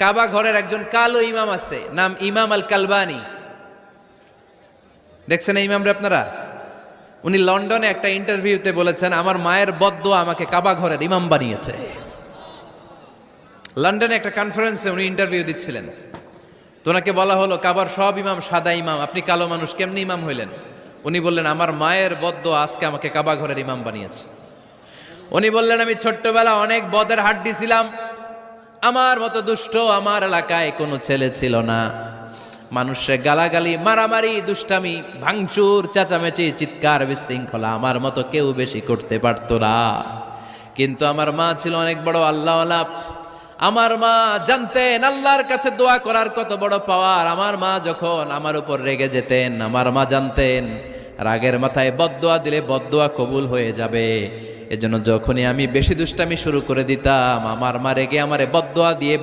কাবা ঘরের একজন কালো ইমাম আছে, নাম ইমাম আল কালবানি। দেখছেন এই ইমামরে আপনারা? উনি লন্ডনে একটা ইন্টারভিউতে বলেছেন, আমার মায়ের বদদোয়া আমাকে কাবা ঘরের ইমাম বানিয়েছে। লন্ডনে একটা কনফারেন্সে উনি ইন্টারভিউ দিচ্ছিলেন, তো ওনাকে বলা হলো কাবার সব ইমাম সাদা ইমাম, আপনি কালো মানুষ কেমনি ইমাম হইলেন? উনি বললেন, আমার মায়ের বদদোয়া আজকে আমাকে কাবা ঘরের ইমাম বানিয়েছে। উনি বললেন, আমি ছোট্টবেলা অনেক বদের হাট দিছিলাম, আমার মতো দুষ্ট আমার এলাকায় কোনো ছেলে ছিল না। মানুষের গালাগালি, মারামারি, দুষ্টামি, ভাঙচুর, চেঁচামেচি, চিৎকার, বিশৃঙ্খলা আমার মতো কেউ বেশি করতে পারতো না। কিন্তু আমার মা ছিল অনেক বড় আল্লাহওয়ালা। আমার মা জানতেন আল্লাহর কাছে দোয়া করার কত বড় পাওয়ার। আমার মা যখন আমার উপর রেগে যেতেন, আমার মা জানতেন রাগের মাথায় বদদোয়া দিলে বদদোয়া কবুল হয়ে যাবে। এজন্য যখনই আমি বেশি দুষ্টামি শুরু করে দিতাম, আমার মা রেগে আমারে বদদোয়া দিয়ে